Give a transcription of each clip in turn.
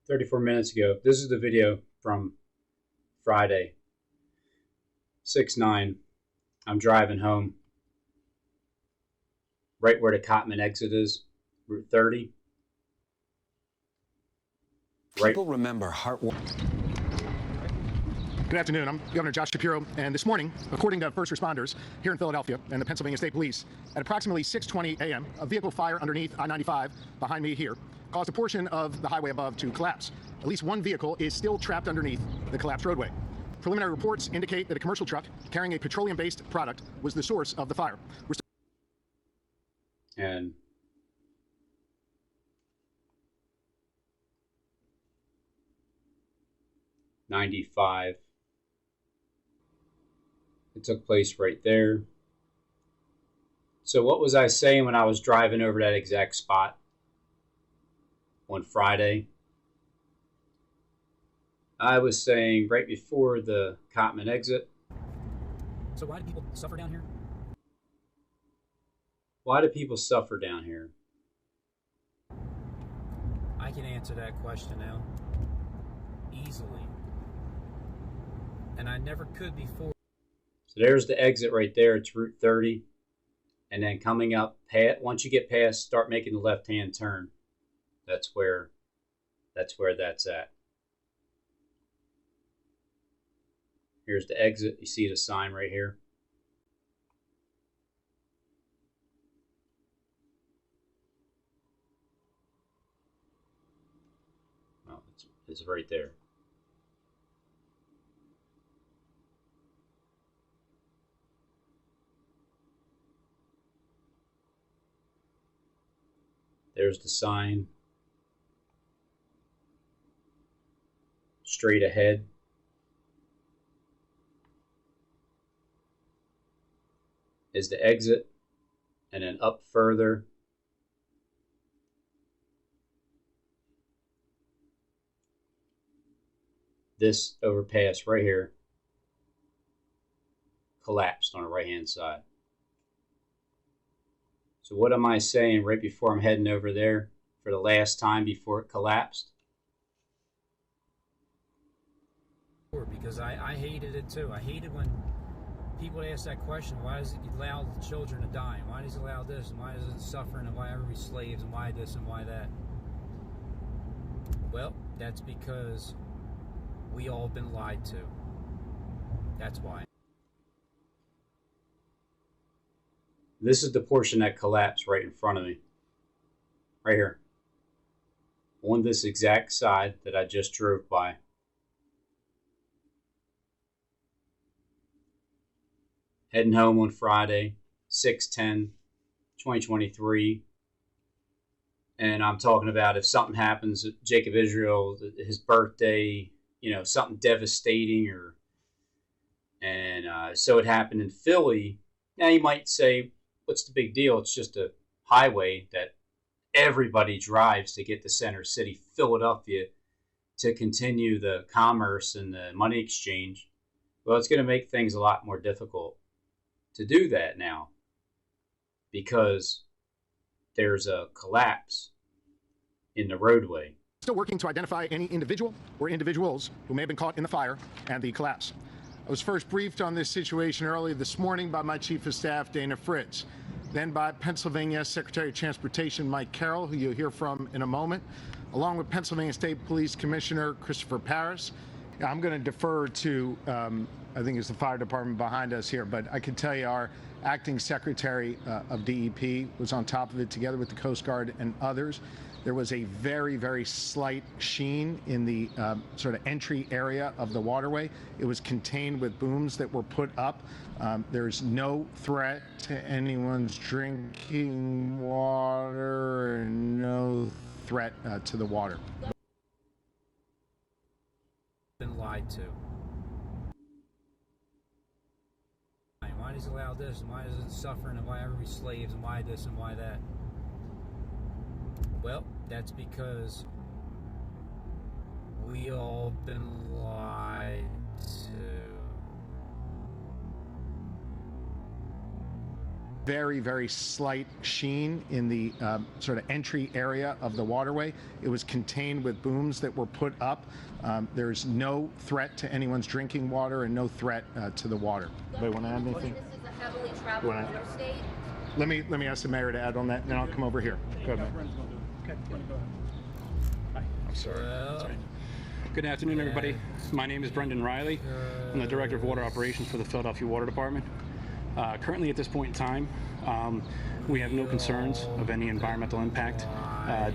34 minutes ago. This is the video from Friday, 6/9. I'm driving home, right where the Cottman exit is, Route 30. People remember heartwarming. Good afternoon. I'm Governor Josh Shapiro, and this morning, according to first responders here in Philadelphia and the Pennsylvania State Police, at approximately 6:20 a.m., a vehicle fire underneath I-95 behind me here caused a portion of the highway above to collapse. At least one vehicle is still trapped underneath the collapsed roadway. Preliminary reports indicate that a commercial truck carrying a petroleum-based product was the source of the fire. And I-95. It took place right there. So what was I saying when I was driving over that exact spot on Friday? I was saying right before the Cottman exit. So why do people suffer down here? Why do people suffer down here? I can answer that question now easily. And I never could before. So there's the exit right there. It's Route 30. And then coming up, once you get past, start making the left-hand turn. That's where that's at. Here's the exit. You see the sign right here. Oh, it's right there. There's the sign. Straight ahead. Is the exit. And then up further. This overpass right here collapsed on the right-hand side. So what am I saying right before I'm heading over there for the last time before it collapsed? Because I hated it too. I hated when people would ask that question, why does it allow children to die? Why does it allow this? And why does it suffer? And why are we slaves? And why this and why that? Well, that's because we all been lied to. That's why. This is the portion that collapsed right in front of me. Right here. On this exact side that I just drove by. Heading home on Friday, 6/10/2023. And I'm talking about if something happens, Jacob Israel, his birthday, something devastating, so it happened in Philly. Now you might say, what's the big deal? It's just a highway that everybody drives to get to Center City, Philadelphia, to continue the commerce and the money exchange. Well, it's going to make things a lot more difficult to do that now because there's a collapse in the roadway. Still working to identify any individual or individuals who may have been caught in the fire and the collapse. I was first briefed on this situation early this morning by my Chief of Staff, Dana Fritz, then by Pennsylvania Secretary of Transportation, Mike Carroll, who you'll hear from in a moment, along with Pennsylvania State Police Commissioner Christopher Paris. I'm going to defer to, I think it's the fire department behind us here, but I can tell you our acting secretary of DEP was on top of it together with the Coast Guard and others. There was a very, very slight sheen in the sort of entry area of the waterway. It was contained with booms that were put up. There's no threat to anyone's drinking water and no threat to the water. Been lied to. Why does it allow this? And why does it suffer? And why are we slaves? And why this and why that? Well, that's because we all been lied to. Very, very slight sheen in the sort of entry area of the waterway. It was contained with booms that were put up. There's no threat to anyone's drinking water and no threat to the water. Anybody want to add anything? This is a heavily traveled interstate. Let me ask the mayor to add on that, and then I'll come over here. Go ahead. I'm sorry. Good afternoon, everybody. My name is Brendan Riley. I'm the Director of Water Operations for the Philadelphia Water Department. Currently, at this point in time, we have no concerns of any environmental impact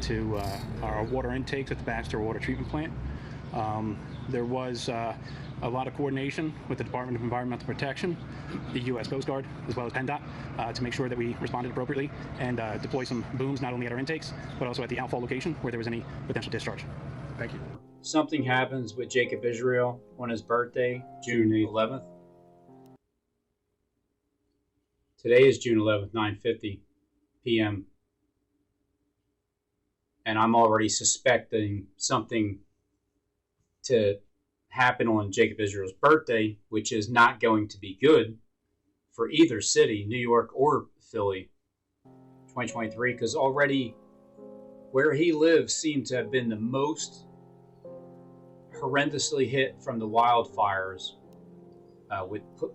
to our water intakes at the Baxter Water Treatment Plant. There was a lot of coordination with the Department of Environmental Protection, the U.S. Coast Guard, as well as PennDOT, to make sure that we responded appropriately and deploy some booms not only at our intakes, but also at the outfall location where there was any potential discharge. Thank you. Something happens with Jacob Israel on his birthday, June 11th. Today is June 11th, 9:50 p.m. And I'm already suspecting something to happen on Jacob Israel's birthday, which is not going to be good for either city, New York or Philly, 2023, because already where he lives seemed to have been the most horrendously hit from the wildfires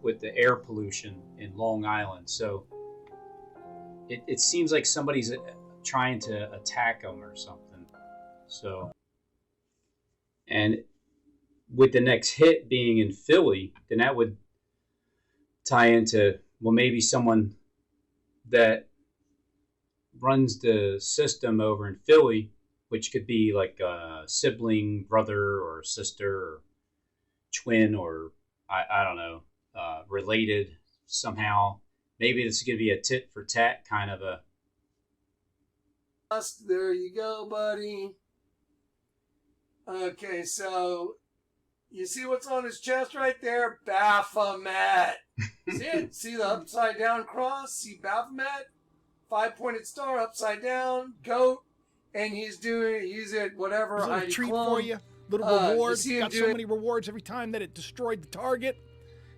with the air pollution in Long Island. So it seems like somebody's trying to attack him or something. So, and with the next hit being in Philly, then that would tie into, well, maybe someone that runs the system over in Philly, which could be like a sibling, brother or sister or twin, or I don't know, related somehow. Maybe this is going to be a tit for tat kind of a. There you go, buddy. Okay, so you see what's on his chest right there? Baphomet. See it? See the upside down cross? See Baphomet? 5-pointed star upside down, goat, and he's at whatever. There's a little treat for you, little reward. Got so many rewards every time that it destroyed the target,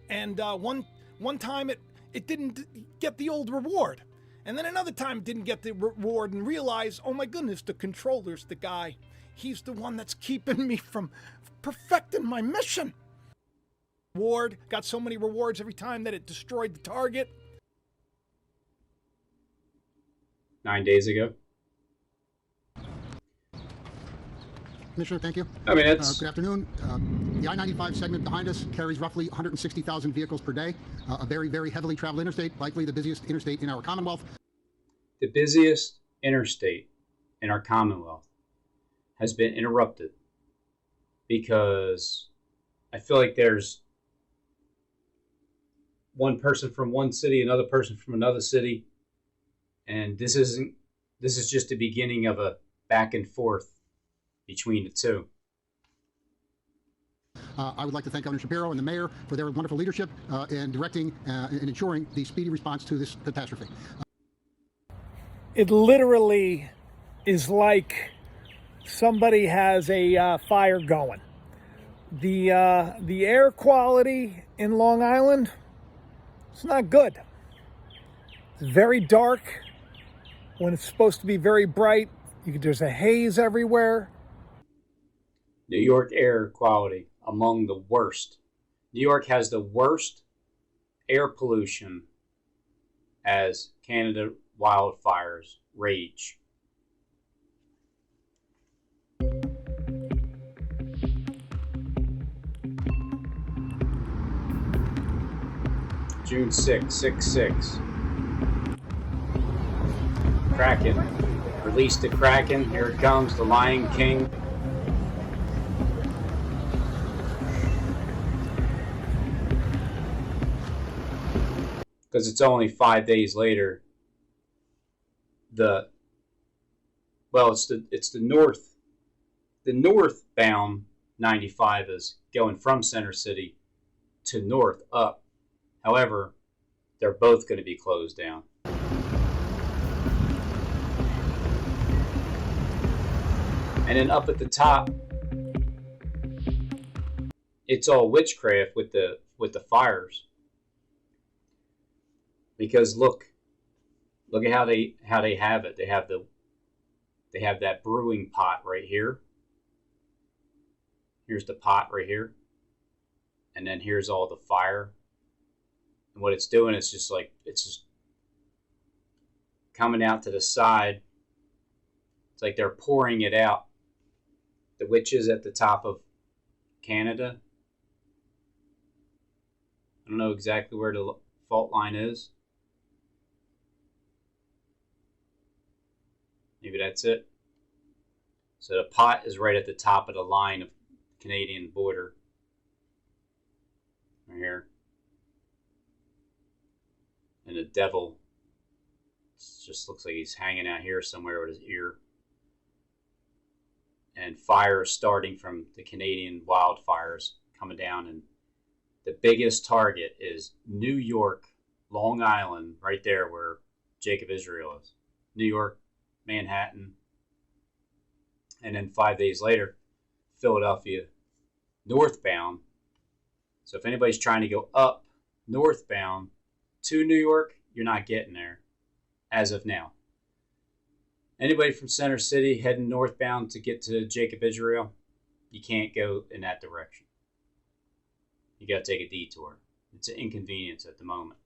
and one time it didn't get the old reward, and then another time it didn't get the reward, and realized, oh my goodness, the controller's the guy. He's the one that's keeping me from perfecting my mission. Reward, got so many rewards every time that it destroyed the target. 9 days ago. Commissioner, thank you. I mean, it's good afternoon. The I-95 segment behind us carries roughly 160,000 vehicles per day. A very, very heavily traveled interstate, likely the busiest interstate in our Commonwealth. the busiest interstate in our Commonwealth has been interrupted because I feel like there's one person from one city, another person from another city, and this is just the beginning of a back and forth between the two. I would like to thank Governor Shapiro and the mayor for their wonderful leadership in directing and ensuring the speedy response to this catastrophe. It literally is like somebody has a fire going. The air quality in Long Island, it's not good. It's very dark when it's supposed to be very bright. There's a haze everywhere. New York air quality among the worst. New York has the worst air pollution as Canada wildfires rage. June 6, 6/6. Kraken. Release the Kraken. Here it comes, the Lion King. Because it's only 5 days later. It's the northbound 95 is going from Center City to north up. However, they're both going to be closed down. And then up at the top, it's all witchcraft with the fires. Because look, Look at how they have it. They have that brewing pot right here. Here's the pot right here. And then here's all the fire. And what it's doing is just like, it's just coming out to the side. It's like they're pouring it out. The witches at the top of Canada. I don't know exactly where the fault line is. Maybe that's it. So the pot is right at the top of the line of Canadian border. Right here. And the devil just looks like he's hanging out here somewhere with his ear. And fire is starting from the Canadian wildfires coming down. And the biggest target is New York, Long Island, right there where Jacob Israel is. New York, Manhattan. And then 5 days later, Philadelphia, northbound. So if anybody's trying to go up northbound to New York, you're not getting there as of now. Anybody from Center City heading northbound to get to Jacob Israel, you can't go in that direction. You got to take a detour. It's an inconvenience at the moment.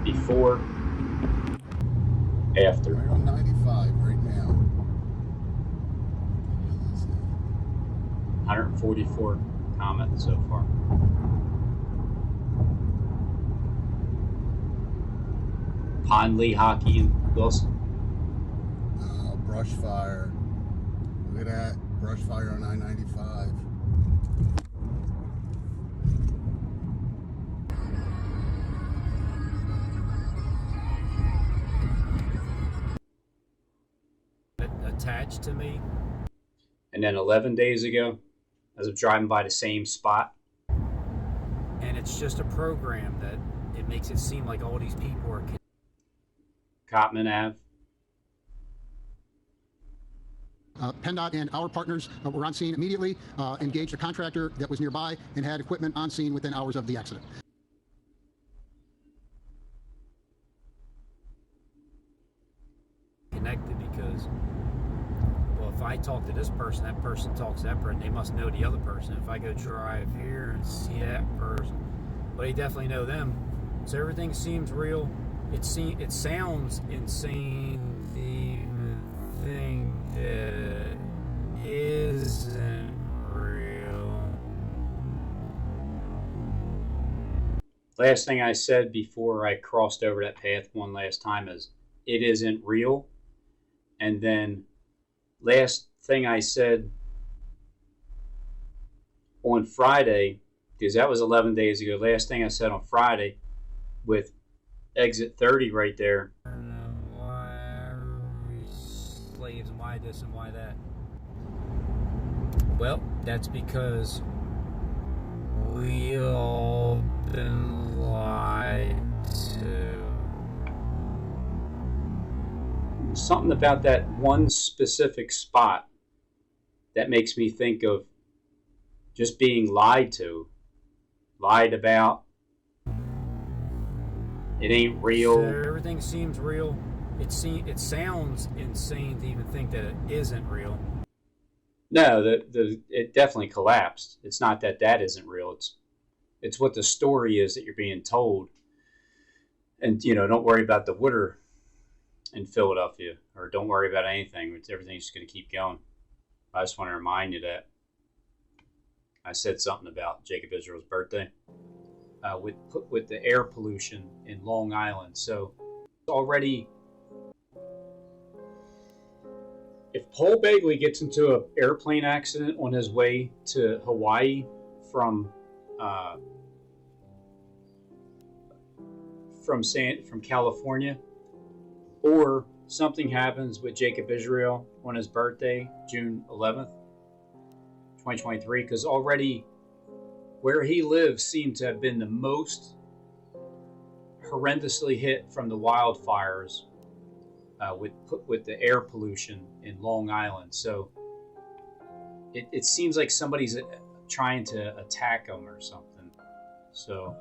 Before, after. We're on 95 right now. 144 comments so far. Pondley, Hockey, and Wilson. Brush fire. Look at that. Brush fire on I-95. Attached to me. And then 11 days ago, as I'm driving by the same spot. And it's just a program that it makes it seem like all these people are... Cottman Ave. PennDOT and our partners were on scene immediately, engaged a contractor that was nearby, and had equipment on scene within hours of the accident. Connected because, well, if I talk to this person, that person talks to that person, they must know the other person. If I go drive here and see that person, well, they definitely know them. So everything seems real. It sounds insane. The thing that isn't real. Last thing I said before I crossed over that path one last time is, it isn't real. And then last thing I said on Friday, because that was 11 days ago, last thing I said on Friday with exit 30 right there. Why are we slaves and why this and why that? Well, that's because we all been lied to. Something about that one specific spot that makes me think of just being lied to, lied about. It ain't real. So everything seems real. It sounds insane to even think that it isn't real. No, it definitely collapsed. It's not that isn't real. It's what the story is that you're being told. And, don't worry about the water in Philadelphia, or don't worry about anything. Everything's just going to keep going. I just want to remind you that I said something about Jacob Israel's birthday with the air pollution in Long Island. So already, if Paul Begley gets into an airplane accident on his way to Hawaii from California, or something happens with Jacob Israel on his birthday, June 11th, 2023, because already where he lives seemed to have been the most horrendously hit from the wildfires with the air pollution in Long Island. So it seems like somebody's trying to attack him or something. So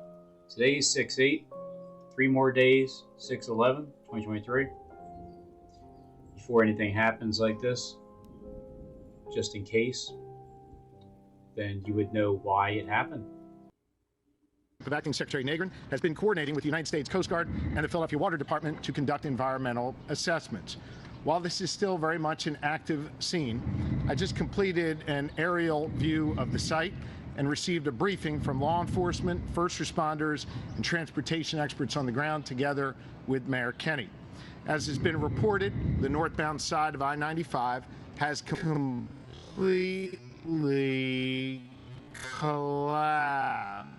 today's 6/8, 3 more days, 6/11/2023. Before anything happens like this, just in case, then you would know why it happened. Acting Secretary Nagrin has been coordinating with the United States Coast Guard and the Philadelphia Water Department to conduct environmental assessments. While this is still very much an active scene, I just completed an aerial view of the site and received a briefing from law enforcement, first responders, and transportation experts on the ground together with Mayor Kenny. As has been reported, the northbound side of I-95 has completely collapsed.